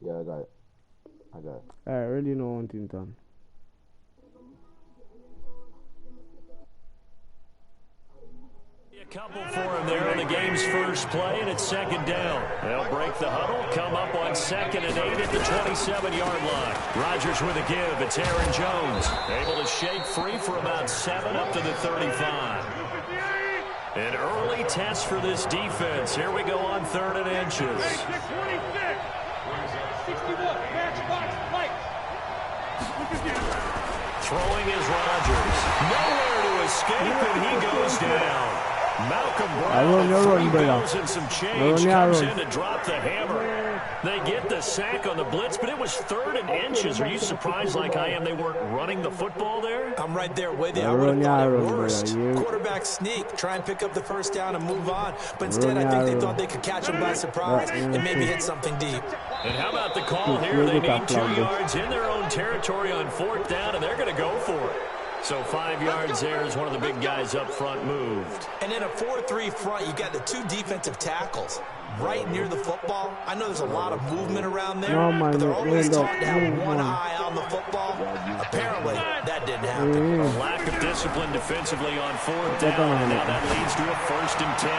Yeah, I got it. I already know one thing, Tom. A couple for him there on the game's first play, and it's second down. They'll break the huddle, come up on 2nd and 8 at the 27-yard line. Rodgers with a give. It's Aaron Jones. Able to shake free for about 7 up to the 35. An early test for this defense. Here we go on 3rd and inches. 61, match box, light. Throwing is Rodgers. Nowhere to escape, and he goes down. Malcolm Brown, 3 bills and some change, comes in to drop the hammer. They get the sack on the blitz, but it was 3rd and inches. Are you surprised like I am they weren't running the football there? I'm right there with you. I would have thought it worst. Quarterback sneak, try and pick up the first down and move on. But instead, I think they thought they could catch him by surprise and maybe hit something deep. And how about the call here? They need 2 yards in their own territory on 4th down, and they're going to go for it. So 5 yards there as one of the big guys up front moved. And in a 4-3 front, you got the 2 defensive tackles right near the football. I know there's a lot of movement around there, but they're always taught to have one eye on the football. Apparently, that didn't happen. A lack of discipline defensively on 4th down, and now that leads to a 1st and 10.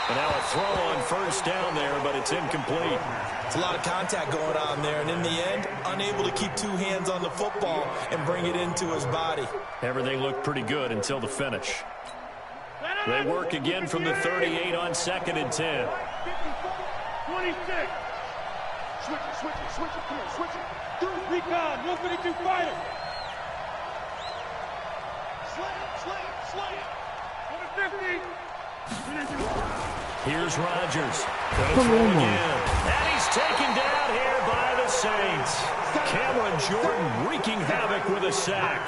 And now a throw on 1st down there, but it's incomplete. It's a lot of contact going on there, and in the end, unable to keep 2 hands on the football and bring it into his body. Everything looked pretty good until the finish. They work again from the 38 on 2nd and 10. 26. Switch it, come here, switch it. Do recon, 152 fighter. Slam. 150. Here's Rodgers. Gonna throw again. And he's taken down here by the Saints. Cameron Jordan wreaking havoc with a sack.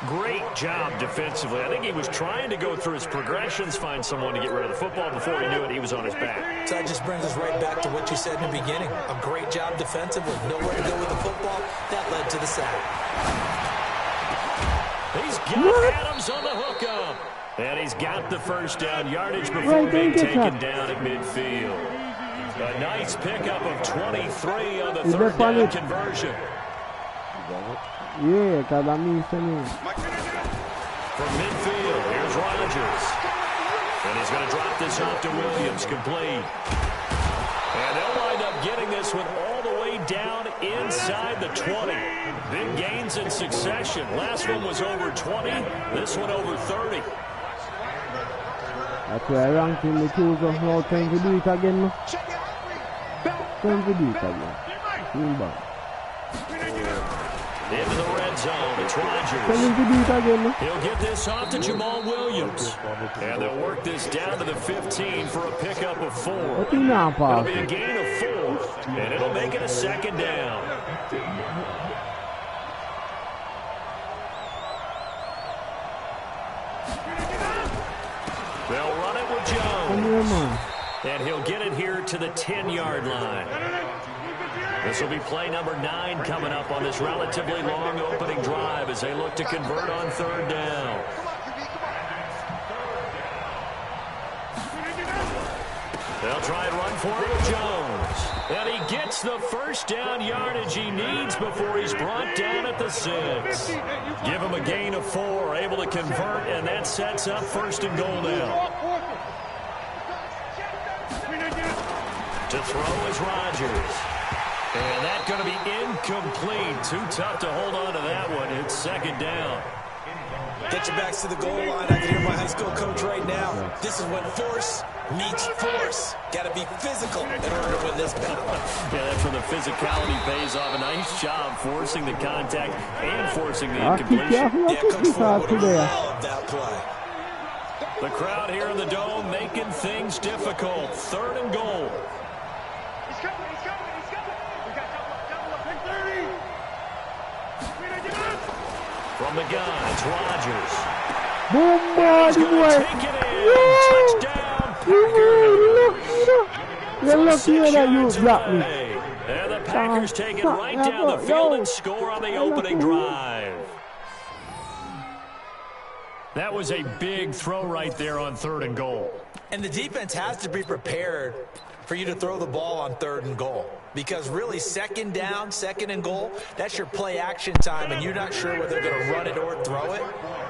Great job defensively. I think he was trying to go through his progressions, find someone to get rid of the football. Before he knew it, he was on his back. So that just brings us right back to what you said in the beginning. A great job defensively. Nowhere to go with the football. That led to the sack. He's got Adams on the hookup. And he's got the 1st down yardage before being taken down at midfield. A nice pickup of 23 on the 3rd down conversion. Yeah, because I mean, from midfield, here's Rodgers. And he's going to drop this off to Williams, complete. And they'll wind up getting this one all the way down inside the 20. Big gains in succession. Last one was over 20. This one over 30. That's why I ranked him the choose of now trying to do it again. Into the red zone, it's Rodgers. He'll get this off to Jamal Williams. And they'll work this down to the 15 for a pickup of 4. It'll be a gain of 4, and it'll make it a 2nd down. They'll run it with Jones. And he'll get it here to the 10-yard line. This will be play number 9 coming up on this relatively long opening drive as they look to convert on 3rd down. They'll try and run for it with Jones. And he gets the 1st down yardage he needs before he's brought down at the 6. Give him a gain of 4, able to convert, and that sets up 1st and goal now. To throw is Rodgers. And that's going to be incomplete. Too tough to hold on to that one. It's 2nd down. Get your backs to the goal line. I can hear my high school coach right now. This is when force meets force. Got to be physical in order to win this battle. Yeah, that's when the physicality pays off. A nice job forcing the contact and forcing the incompletion. Yeah, Coach Ford would have loved that play. The crowd here in the Dome making things difficult. 3rd and goal. From the gun, it's Rodgers. Boom, boy. Take it in. Touchdown, Packers. You're lucky that you blocked me. And the Packers take it right down the field and score on the opening drive. That was a big throw right there on 3rd and goal. And the defense has to be prepared for you to throw the ball on 3rd and goal. Because really, 2nd down, 2nd and goal, that's your play action time, and you're not sure whether they're going to run it or throw it.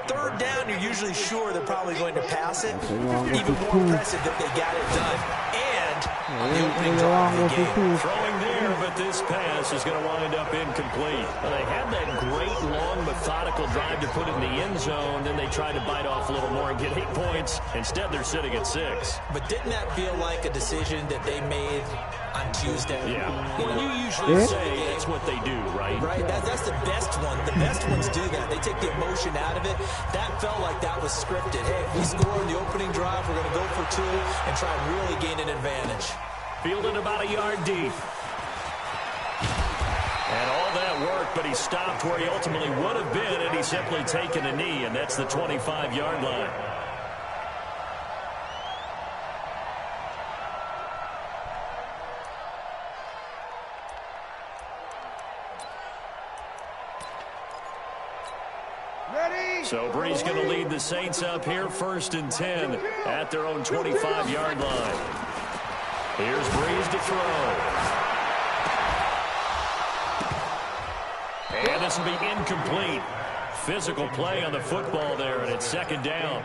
3rd down, you're usually sure they're probably going to pass it. Even more impressive that they got it done. And on the opening drive of the game. Throwing there, but this pass is going to wind up incomplete. Well, they had that great, long, methodical drive to put in the end zone. Then they tried to bite off a little more and get 8 points. Instead, they're sitting at 6. But didn't that feel like a decision that they made on Tuesday? Yeah. Well, you usually say that's what they do, right? Right. That's the best one. The best ones do that. They take the emotion out of it. That felt like that was scripted. Hey, if we score in the opening drive, we're going to go for 2 and try and really gain an advantage. Fielded about a yard deep. And all that work, but he stopped where he ultimately would have been, and he's simply taken a knee, and that's the 25-yard line. So Bree's going to lead the Saints up here, 1st and 10 at their own 25-yard line. Here's Breeze to throw. And this will be incomplete. Physical play on the football there, and it's 2nd down.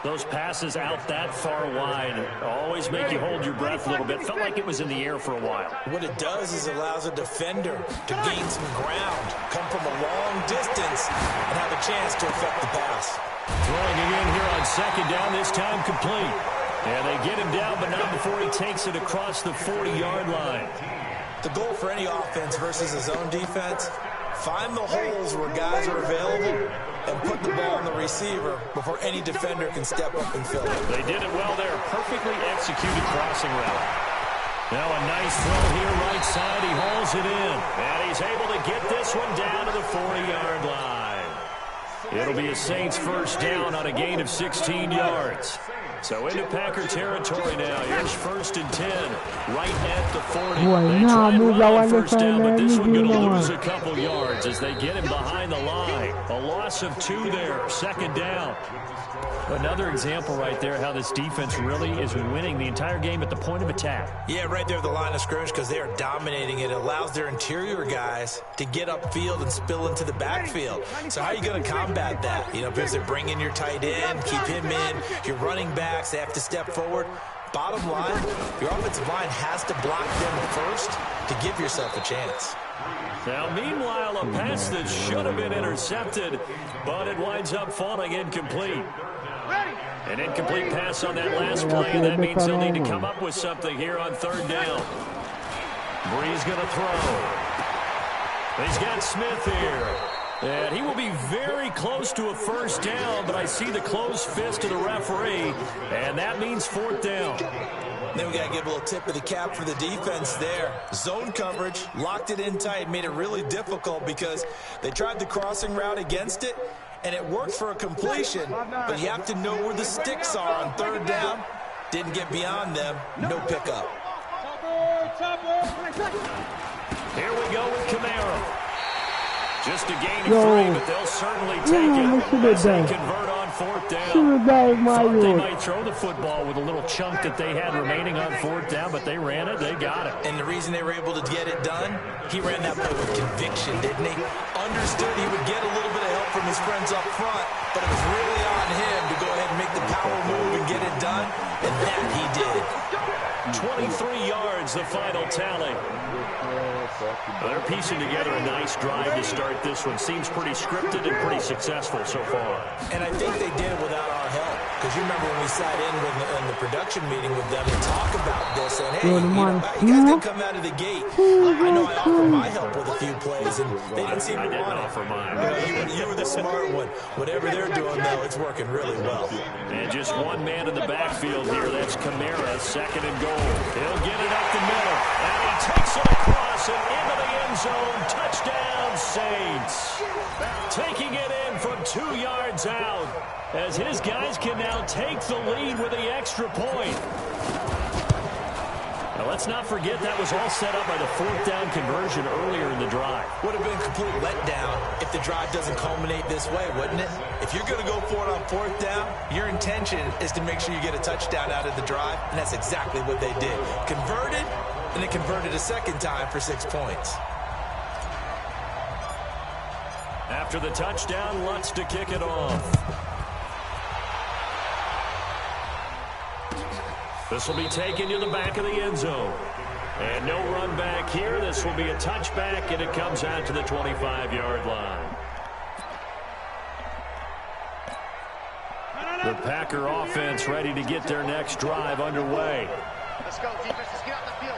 Those passes out that far wide always make you hold your breath a little bit. Felt like it was in the air for a while. What it does is it allows a defender to gain some ground, come from a long distance, and have a chance to affect the pass. Throwing again here on 2nd down, this time complete. And they get him down, but not before he takes it across the 40-yard line. The goal for any offense versus a zone defense, find the holes where guys are available and put the ball on the receiver before any defender can step up and fill it. They did it well there. Perfectly executed crossing route. Now a nice throw here right side. He hauls it in. And he's able to get this one down to the 40-yard line. It'll be a Saints 1st down on a gain of 16 yards. So into Packer territory now. Here's 1st and 10, right at the 40. They try and run on 1st down, but this one going to lose a couple yards as they get him behind the line. A loss of 2 there, 2nd down. Another example right there how this defense really is winning the entire game at the point of attack. Yeah, right there at the line of scrimmage because they are dominating it. It allows their interior guys to get upfield and spill into the backfield. So how are you going to combat that? You know, because they bring in your tight end, keep him in, your running backs, they have to step forward. Bottom line, your offensive line has to block them first to give yourself a chance. Now, meanwhile, a pass that should have been intercepted, but it winds up falling incomplete. An incomplete pass on that last play, and that means they'll need to come up with something here on 3rd down. Bree's going to throw. He's got Smith here. And he will be very close to a 1st down, but I see the closed fist of the referee, and that means 4th down. Then we got to give a little tip of the cap for the defense there. Zone coverage, locked it in tight, made it really difficult because they tried the crossing route against it, and it worked for a completion, but you have to know where the sticks are on 3rd down. Didn't get beyond them, no pickup. Here we go with Camaro. Just a gain of 3, but they'll certainly take it as they convert on 4th down. Thought they might throw the football with a little chunk that they had remaining on 4th down, but they ran it, they got it. And the reason they were able to get it done, he ran that play with conviction, didn't he? Understood he would get a little bit of help from his friends up front, but it was really on him to go ahead and make the power move and get it done, and that he did. 23 yards, the final tally. They're piecing together a nice drive to start this one. Seems pretty scripted and pretty successful so far. And I think they did it without our help. Because you remember when we sat in the production meeting with them and talk about this. And, hey, you guys didn't come out of the gate. I know I offered my help with a few plays, and they didn't seem to want it. I didn't offer mine. You were the smart one. Whatever they're doing, though, it's working really well. And just one man in the backfield here. That's Camara, 2nd and goal. He'll get it up the middle. And he takes it across and into the end zone. Touchdown, Saints. Taking it in from 2 yards out as his guys can now take the lead with the extra point. Now, let's not forget that was all set up by the 4th down conversion earlier in the drive. Would have been a complete letdown if if the drive doesn't culminate this way, wouldn't it? If you're going to go for it on 4th down, your intention is to make sure you get a touchdown out of the drive, and that's exactly what they did. Converted, and then converted a second time for 6 points. After the touchdown, Lutz to kick it off. This will be taken to the back of the end zone. And no run back here. This will be a touchback, and it comes out to the 25-yard line. The Packer offense ready to get their next drive underway. Let's go, defense. Let's get out the field.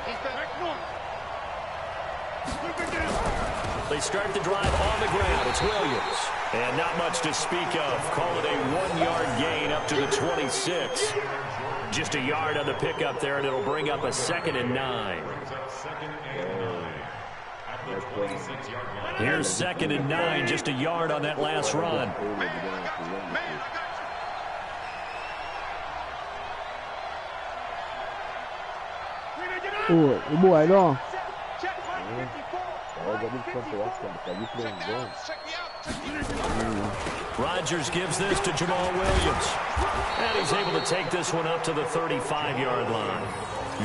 They start the drive on the ground. It's Williams. And not much to speak of. Call it a 1-yard gain up to the 26. Just a yard on the pickup there, and it'll bring up a 2nd and 9. Here's 2nd and 9, just a yard on that last run. Oh, boy, no. Rodgers gives this to Jamal Williams. And he's able to take this one up to the 35-yard line.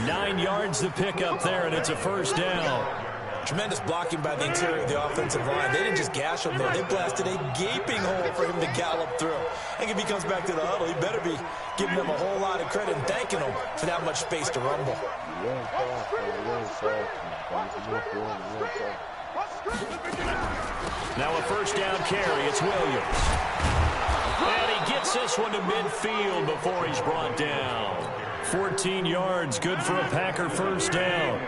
9 yards to pick up there, and it's a 1st down. Tremendous blocking by the interior of the offensive line. They didn't just gash him there. They blasted a gaping hole for him to gallop through. I think if he comes back to the huddle, he better be giving them a whole lot of credit and thanking them for that much space to rumble. Now a 1st down carry. It's Williams. And he gets this one to midfield before he's brought down. 14 yards, good for a Packer 1st down.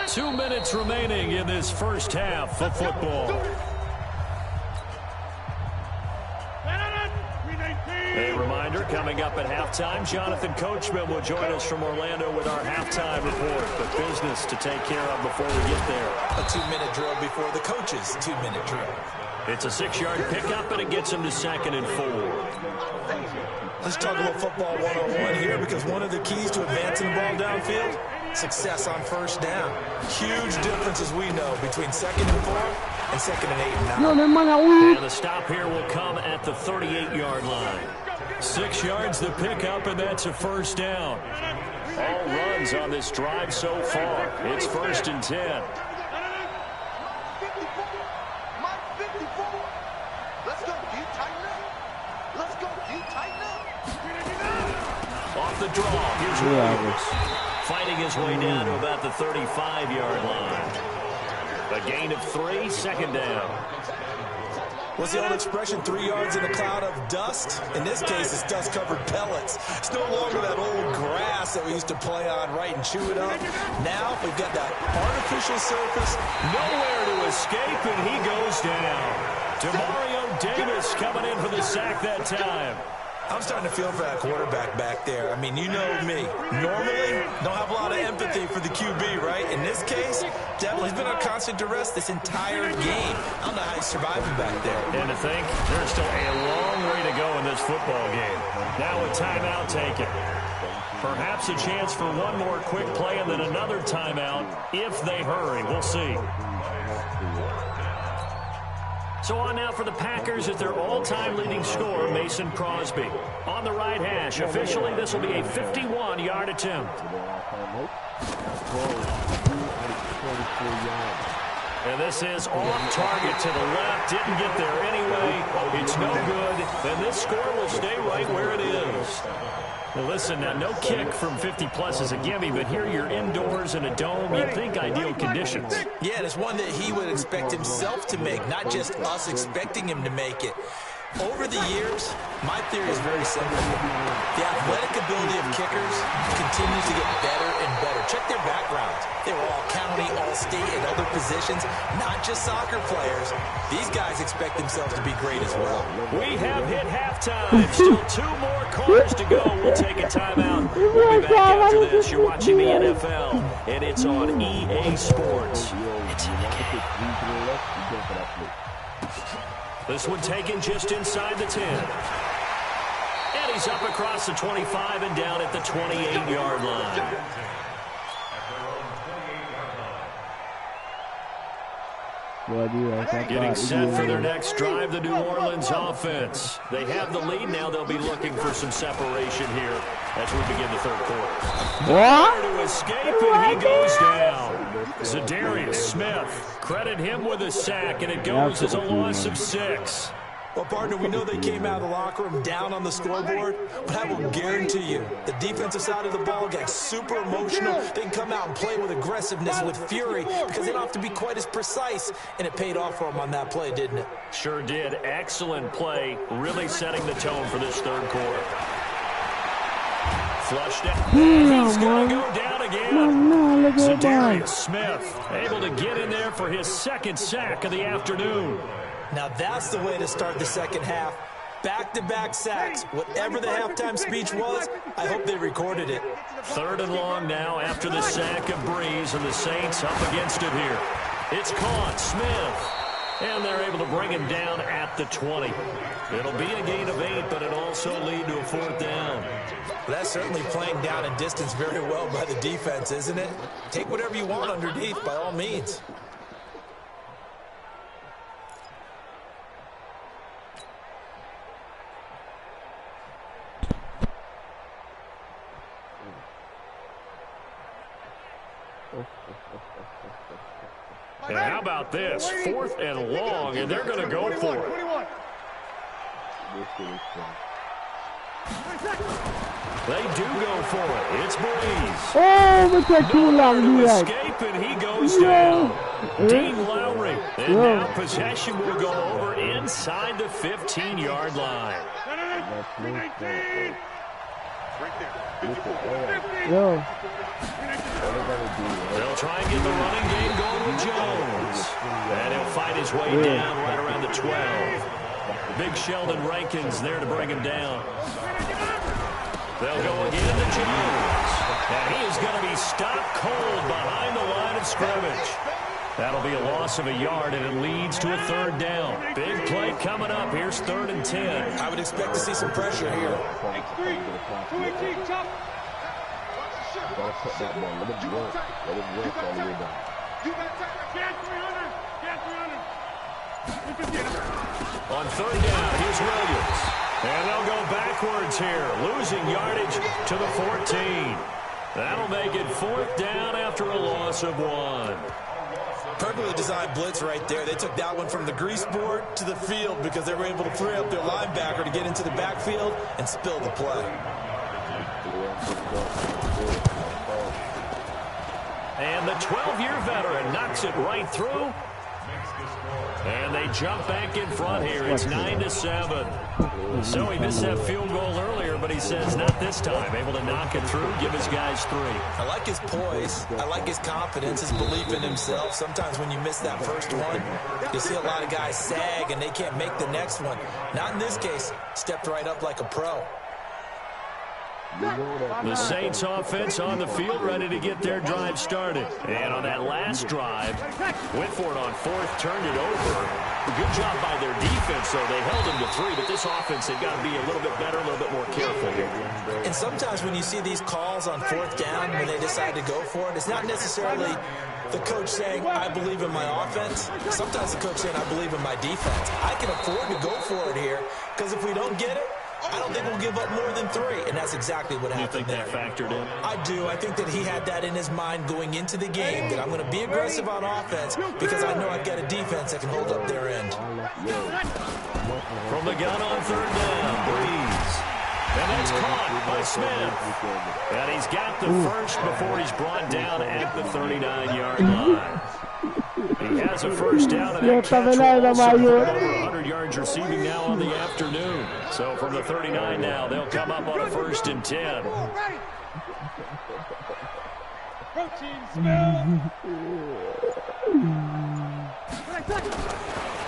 2 minutes remaining in this 1st half of football. A reminder, coming up at halftime, Jonathan Coachman will join us from Orlando with our halftime report. But business to take care of before we get there. A 2-minute drill before the coach's 2-minute drill. It's a 6-yard pickup, and it gets him to 2nd and 4. Let's talk a little football 101 here, because one of the keys to advancing the ball downfield, success on 1st down. Huge difference, as we know, between 2nd and 4 and 2nd and 8 and 9. And the stop here will come at the 38-yard line. 6 yards to pick up, and that's a 1st down. All runs on this drive so far. It's 1st and 10. Off the draw, here's Williams. Fighting his way down to about the 35-yard line. A gain of 3, 2nd down. What's the old expression, 3 yards in a cloud of dust? In this case, it's dust-covered pellets. It's no longer that old grass that we used to play on, right, and chew it up. Now we've got that artificial surface. Nowhere to escape, and he goes down. Demario Davis coming in for the sack that time. I'm starting to feel for that quarterback back there. I mean, you know me. Normally, don't have a lot of empathy for the QB, right? In this case, definitely been on constant duress this entire game. I don't know how he's surviving back there. And to think, there's still a long way to go in this football game. Now a timeout taken. Perhaps a chance for one more quick play and then another timeout if they hurry. We'll see. So on now for the Packers at their all-time leading scorer, Mason Crosby. On the right hash, officially this will be a 51-yard attempt. And this is off target to the left. Didn't get there anyway. It's no good. And this score will stay right where it is. Well, listen, now no kick from 50-plus is a gimme, but here you're indoors in a dome. You'd think ideal conditions. Yeah, and it's one that he would expect himself to make, not just us expecting him to make it. Over the years, my theory is very simple. The athletic ability of kickers continues to get better and better. Check their backgrounds. They were all county, all state, and other positions, not just soccer players. These guys expect themselves to be great as well. We have hit halftime. Still 2 more quarters to go. We'll take a timeout. We'll be back after this. You're watching the NFL, and it's on EA Sports. It's in the game. This one taken just inside the 10. And he's up across the 25 and down at the 28-yard line. Getting set for their next drive, the New Orleans offense. They have the lead now. They'll be looking for some separation here as we begin the third quarter. What? To escape, and he goes down. Zadarius Smith, credit him with a sack, and it goes as a loss of 6. Well, partner, we know they came out of the locker room down on the scoreboard, but I will guarantee you the defensive side of the ball gets super emotional. They can come out and play with aggressiveness, with fury, because they don't have to be quite as precise, and it paid off for them on that play, didn't it? Sure did. Excellent play, really setting the tone for this third quarter. Flushed out. He's going to go down again. Zadarius Smith able to get in there for his second sack of the afternoon. Now that's the way to start the second half. Back-to-back sacks. Whatever the halftime speech was, I hope they recorded it. 3rd and long now after the sack of Breeze, and the Saints up against it here. It's caught. Smith. And they're able to bring him down at the 20. It'll be a gain of 8, but it'll also lead to a 4th down. Well, that's certainly playing down in distance very well by the defense, isn't it? Take whatever you want underneath, by all means. And how about this? 4th and long, and they're going to go for it. They do go for it. It's Breeze. Oh, we take too long to here. escape, and he goes down. Dean Lowry. And now possession will go over inside the 15-yard line. Yo. They'll try and get the running game going with Jones. And he'll fight his way down right around the 12. Big Sheldon Rankins there to bring him down. They'll go again to Jones. And he is going to be stopped cold behind the line of scrimmage. That'll be a loss of a yard, and it leads to a 3rd down. Big play coming up. Here's 3rd and 10. I would expect to see some pressure here. Gotta put that ball. Let it work. Let it work all the way down. On 3rd down, here's Williams. And they'll go backwards here, losing yardage to the 14. That'll make it 4th down after a loss of 1. Perfectly designed blitz right there. They took that one from the grease board to the field because they were able to free up their linebacker to get into the backfield and spill the play. And the 12-year veteran knocks it right through. And they jump back in front here. It's 9-7. So he missed that field goal earlier, but he says not this time. Able to knock it through, give his guys 3. I like his poise. I like his confidence, his belief in himself. Sometimes when you miss that first one, you see a lot of guys sag and they can't make the next one. Not in this case. Stepped right up like a pro. The Saints offense on the field, ready to get their drive started. And on that last drive, went for it on 4th, turned it over. Good job by their defense, though. They held them to 3, but this offense, they've got to be a little bit better, a little bit more careful here. And sometimes when you see these calls on 4th down, when they decide to go for it, it's not necessarily the coach saying, I believe in my offense. Sometimes the coach saying, I believe in my defense. I can afford to go for it here, because if we don't get it, I don't think we'll give up more than 3, and that's exactly what happened there. You think that factored in? I do. I think that he had that in his mind going into the game, that I'm going to be aggressive on offense because I know I've got a defense that can hold up their end. From the gun on 3rd down, Breeze. And that's caught by Smith. And he's got the first before he's brought down at the 39-yard line. He has a first down, and that catch will also put over 100 yards receiving now on the afternoon. So from the 39 now, they'll come up on a 1st and 10.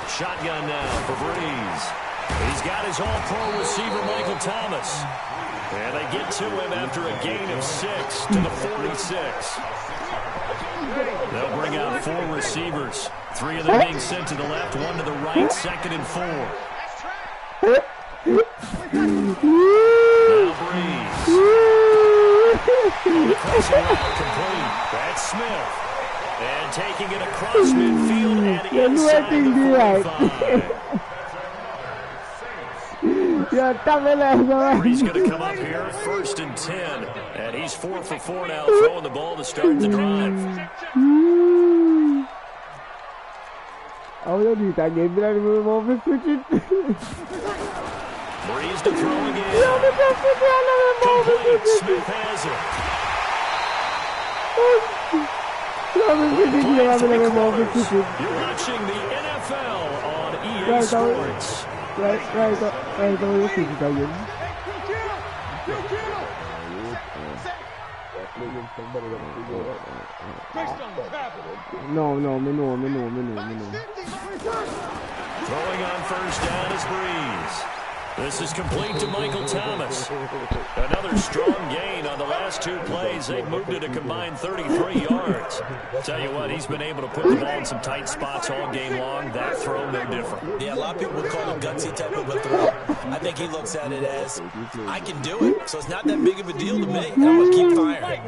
Shotgun now for Breeze. He's got his all-pro receiver, Michael Thomas. And they get to him after a gain of 6 to the 46. They'll bring out 4 receivers. 3 of them being sent to the left, 1 to the right, 2nd and 4. Now Breeze. The crossing route complete. That's Smith. And taking it across midfield and inside the 45. He's going to come up here, 1st and 10. And he's 4 for 4 now, throwing the ball to start the drive. Oh, you need to get that move and switch it. Breeze to throw again. Complete. Smith has it. You're watching the NFL on EA Sports. Right. No. Throwing on 1st down is Breeze. This is complete to Michael Thomas. Another strong gain on the last 2 plays. They've moved it a combined 33 yards. Tell you what, he's been able to put the ball in some tight spots all game long. That throw, no different. Yeah, a lot of people would call it gutsy type of a throw. I think he looks at it as, I can do it, so it's not that big of a deal to me. I'm going to keep firing.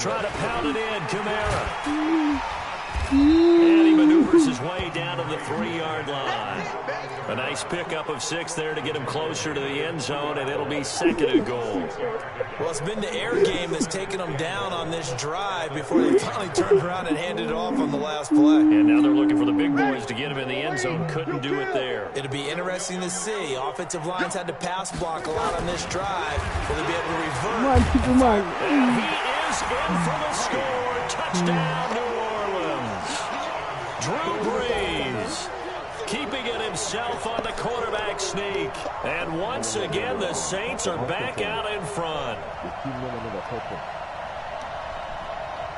Try to pound it in, Kamara. And he maneuvers his way down to the 3-yard line. A nice pickup of 6 there to get him closer to the end zone, and it'll be 2nd and goal. Well, it's been the air game that's taken them down on this drive before they finally turned around and handed it off on the last play. And now they're looking for the big boys to get him in the end zone. Couldn't do it there. It'll be interesting to see. Offensive lines had to pass block a lot on this drive. Will they be able to revert? Come on. And he is in for the score. Touchdown, New Orleans. Drew Brees keeping it himself on the quarterback sneak. And once again, the Saints are back out in front.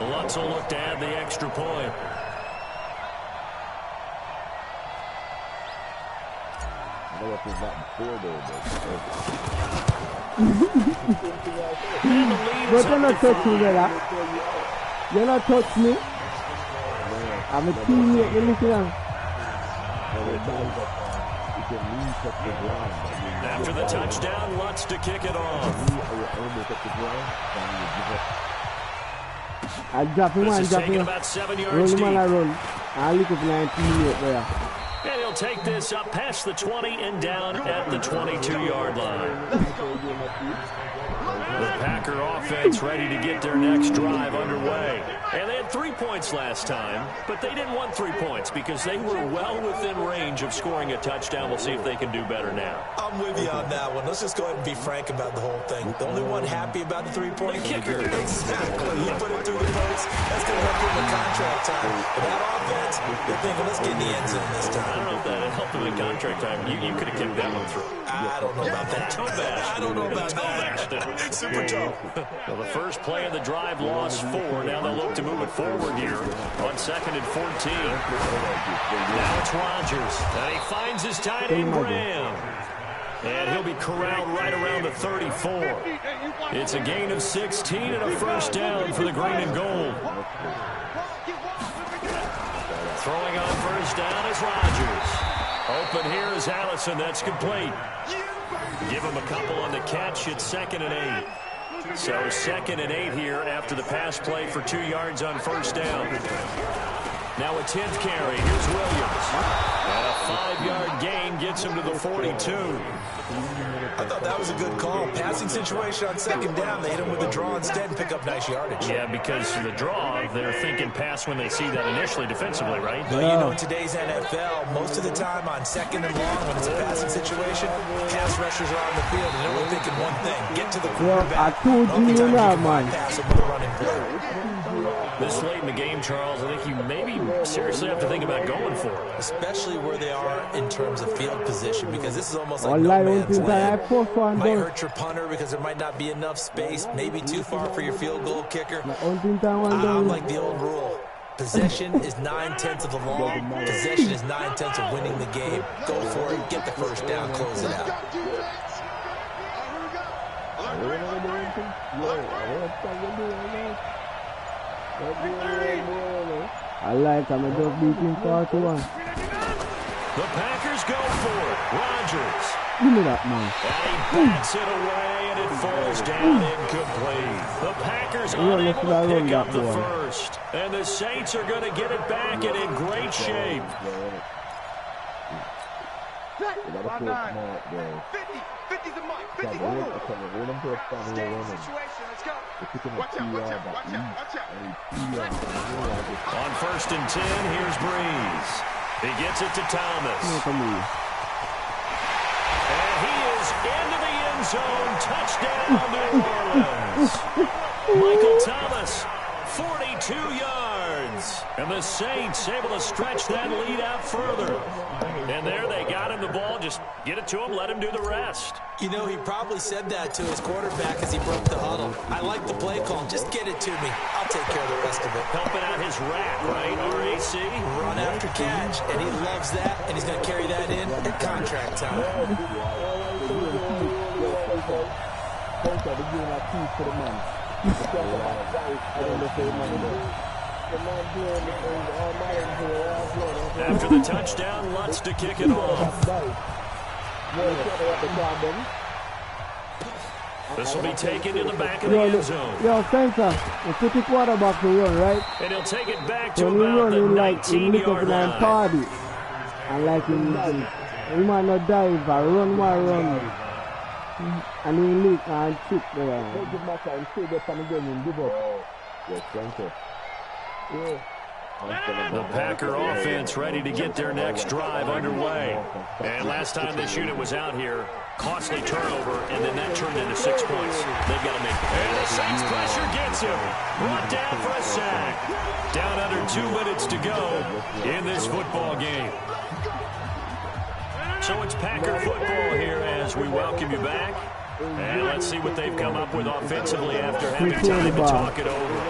Lutz will look to add the extra point. But you're not touching me, brother. You're not touching me. I'm a teammate. You listen now. After the touchdown, Lutz to kick it off. I drop him This is drop taking him. about 7 Roll yards him deep. and I run. I look up 9 teammate there. And he'll take this up past the 20 and down at the 22-yard line. The Packer offense ready to get their next drive underway. And they had 3 points last time, but they didn't want 3 points because they were well within range of scoring a touchdown. We'll see if they can do better now. I'm with you on that one. Let's just go ahead and be frank about the whole thing. The only one happy about the 3-point kicker. Exactly. He put it through the post. That's going to help him in contract time. But that offense, they're thinking, let's get in the end zone this time. I don't know if that helped him in contract time. You could have kicked that one through. I don't know about that. I don't know about that. Super toe. Well, the first play of the drive lost 4. Now they'll look to move it forward here on 2nd and 14. Now it's Rodgers. And he finds his tight end, Graham. And he'll be corralled right around the 34. It's a gain of 16 and a 1st down for the green and gold. Throwing on 1st down is Rodgers. Open here is Allison. That's complete. Give him a couple on the catch. It's 2nd and 8. So 2nd and 8 here after the pass play for 2 yards on 1st down. Now a 10th carry. Here's Williams. And a 5-yard gain gets him to the 42. I thought that was a good call. Passing situation on 2nd down. They hit him with a draw instead and pick up nice yardage. Yeah, because the draw, they're thinking pass when they see that initially defensively, right? Well, you know, in today's NFL, most of the time on 2nd and long, when it's a passing situation, pass rushers are on the field, and they're only thinking one thing: get to the quarterback. I told you now, man. Pass him with a running play. This late in the game, Charles, I think you maybe seriously have to think about going for it. Especially where they are in terms of field position, because this is almost like no man's land. Might hurt your punter because there might not be enough space, maybe too far for your field goal kicker. I'm like the old rule. Possession is 9/10 of the law. Possession is 9/10 of winning the game. Go for it, get the 1st down, close it out. I like I'm a dog beating 41. The Packers go for it. Rodgers Give me that, man. And he bats it away, and it falls down incomplete. The Packers unable to pick up the first. And the Saints are going to get it back and in great shape. 50's the mark. 50. Standing situation. Let's go. Watch out. On 1st and 10, here's Breeze. He gets it to Thomas. And he is into the end zone. Touchdown, New Orleans. Michael Thomas, 42 yards. And the Saints able to stretch that lead out further. And there they got him the ball. Just get it to him, let him do the rest. You know, he probably said that to his quarterback as he broke the huddle. I like the play call. Just get it to me. I'll take care of the rest of it. Helping out his rack, right? RAC. Run after catch. And he loves that. And he's going to carry that in at contract time. After the touchdown, Lutz to kick it off. This will be taken in the back of the end zone. Yo, Spencer, you put the quarterback to run, right? And he'll take it back to when about the like 19-yard line. Party. And like he might not dive, or run. And he leak and trick there. The Packer offense ready to get their next drive underway. And last time this unit was out here, costly turnover, and then that turned into 6 points. They've got to make it. And the Saints pressure gets him. Brought down for a sack. Down under 2 minutes to go in this football game. So it's Packer football here as we welcome you back. And let's see what they've come up with offensively after having time to talk it over.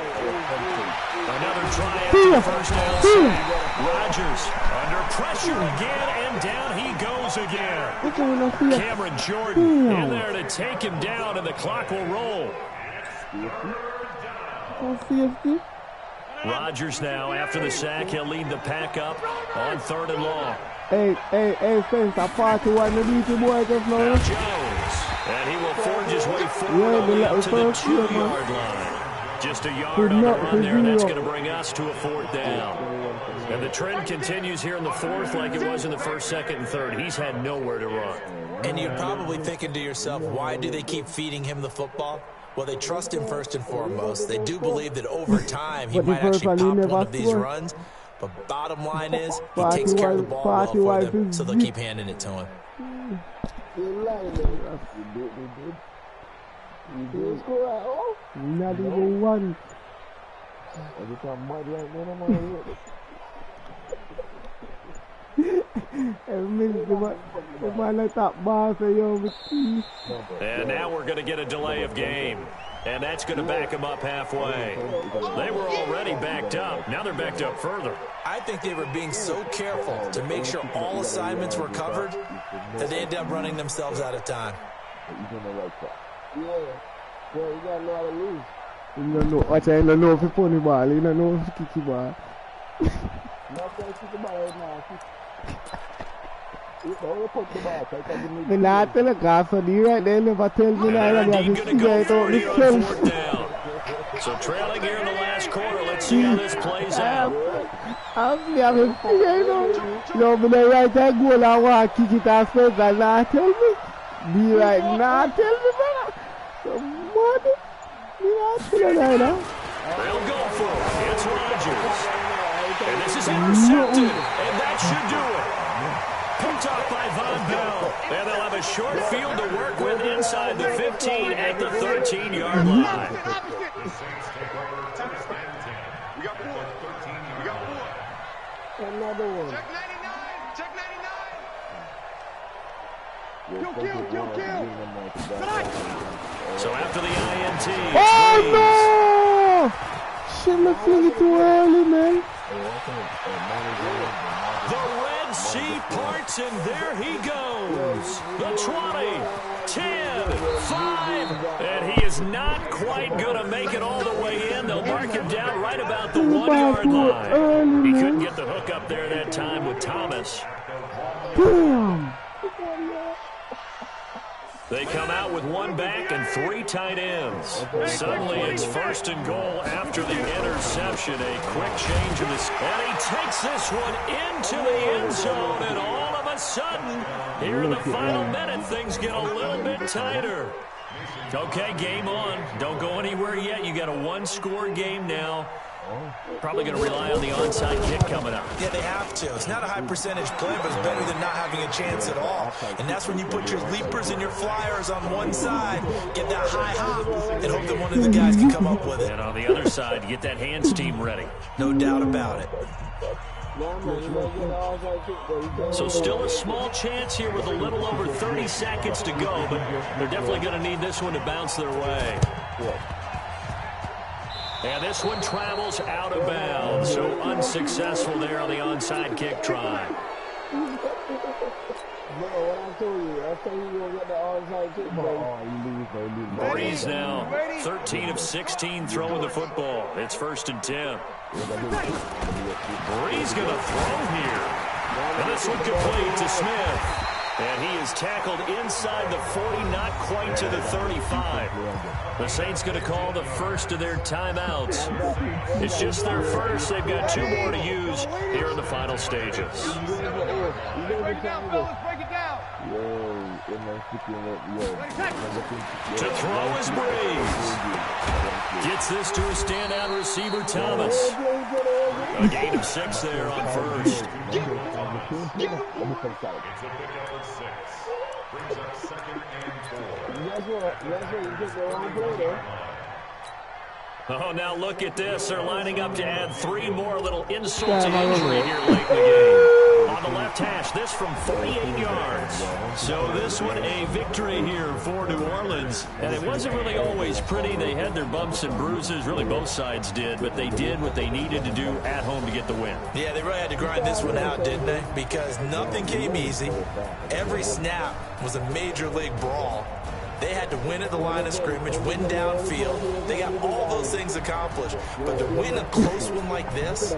Another try after the first down sack. Rodgers under pressure again, and down he goes again. Cameron Jordan in there to take him down, and the clock will roll. Rodgers now, after the sack, he'll lead the pack up on 3rd and long. Hey, Spence, a 41 the beat boy just now. Now Jones, and he will forge his way forward up to the 2-yard line. Just a yard on the run there, and that's going to bring us to a 4th down. And the trend continues here in the 4th like it was in the 1st, 2nd, and 3rd. He's had nowhere to run. And you're probably thinking to yourself, why do they keep feeding him the football? Well, they trust him first and foremost. They do believe that over time he might actually pop one of these runs. But bottom line is, he takes care of the ball well for them, so they'll keep handing it to him. Not even one. And now we're going to get a delay of game. And that's going to back them up halfway. They were already backed up. Now they're backed up further. I think they were being so careful to make sure all assignments were covered that they ended up running themselves out of time. You don't know. Watch, I don't know if you put the ball. You don't know if you kick the ball. Me not tell a guy for the right there. Never tell me that. And they're going to go for it here on 4th down. So trailing here in the last quarter. Let's see how this plays out. I'm never no, but the right hand goal, I want to kick it off first and not tell me. Be right, not tell me, man. So, money. Be not tell me right now. They'll go for it. It's Rodgers. And this is intercepted. And that should do it. Picked off by Von Bell. And they'll have a short field to work with inside the 15 at the 13-yard line. We got 4. Another one. Check 99. Kill. So after the INT, oh no! Shouldn't fling it too early, man. The Red Sea parts, and there he goes. The 20, 10, 5, and he is not quite going to make it all the way in. They'll mark him down right about the 1-yard line. He couldn't get the hook up there that time with Thomas. Damn. They come out with one back and 3 tight ends. Suddenly it's 1st and goal after the interception. A quick change in this. And he takes this one into the end zone. And all of a sudden, here in the final minute, things get a little bit tighter. Okay, game on. Don't go anywhere yet. You got a 1-score game now. Probably going to rely on the onside kick coming up. Yeah, they have to. It's not a high percentage play, but it's better than not having a chance at all. And that's when you put your leapers and your flyers on one side, get that high hop, and hope that one of the guys can come up with it. And on the other side, get that hands team ready. No doubt about it. So still a small chance here with a little over 30 seconds to go, but they're definitely going to need this one to bounce their way. And this one travels out of bounds, so unsuccessful there on the onside kick try. Breeze now, 13 of 16 throwing the football. It's 1st and 10. Breeze going to throw here. And this one complete to Smith. And he is tackled inside the 40, not quite to the 35. The Saints going to call the first of their timeouts. It's just their first. They've got 2 more to use here in the final stages. Break it down, fellas. Break it down. To throw is Breeze. Gets this to a standout receiver, Thomas. A gain of 6 there on first. Oh, now look at this. They're lining up to add 3 more little insult to injury here late in the game. On the left hash, this from 38 yards. So this one a victory here for New Orleans. And it wasn't really always pretty. They had their bumps and bruises. Really, both sides did. But they did what they needed to do at home to get the win. Yeah, they really had to grind this one out, didn't they? Because nothing came easy. Every snap was a major league brawl. They had to win at the line of scrimmage, win downfield. They got all those things accomplished. But to win a close one like this,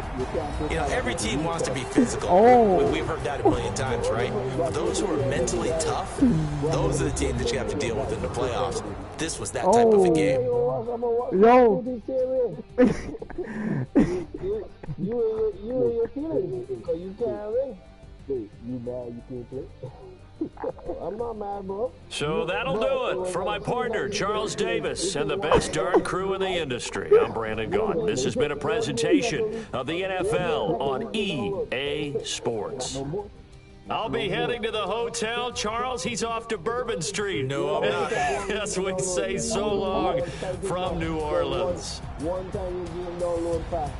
you know, every team wants to be physical. We've heard that a million times, right? But those who are mentally tough, those are the teams that you have to deal with in the playoffs. This was that type of a game. Yo. You feelings because you can't win. You mad you can't play? I'm not mad, bro. So that'll do it for my partner, Charles Davis, and the best darn crew in the industry. I'm Brandon Gaudin. This has been a presentation of the NFL on EA Sports. I'll be heading to the hotel. Charles, he's off to Bourbon Street. No, I'm not. Yes, we say so long from New Orleans. One time you game download fast.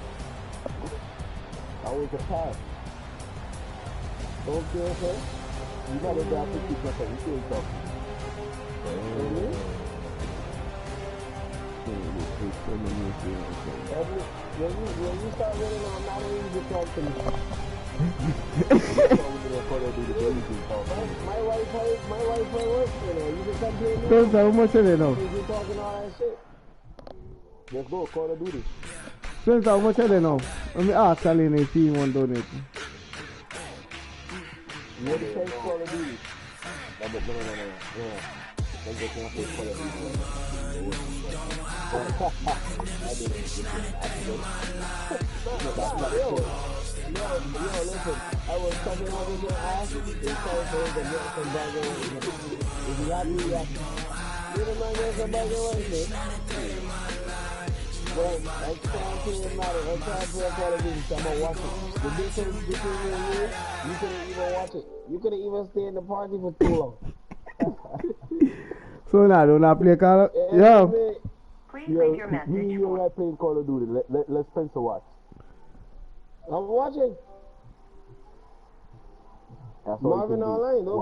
I was a pass. Okay, sir. You gotta drop 50%. You can't talk. When you start running, I'm not ready to talk to me. My wife works, you know. You can come play me. Don't tell much of it now. You talking all that shit. Let's go, Call of Duty. Don't tell much of it now. Let me ask Aline if he want to donate. What do you say, Call of Duty? No. Yeah. Let's go play Call of Duty. Yo, listen. I was talking over your ass. It's time for him to get some burger. If you happy, you happy. You don't mind getting some burger right there? Well, I can't say it matter. I can't play Call of Duty, so I'm gonna watch it. The difference between you and me, you couldn't even watch it. You couldn't even stay in the party for too long. So now, don't play Call of Duty? Yo. Please leave your message. Me and you are playing Call of Duty. Let's Spencer watch. I'm watching. Marvin Online. Don't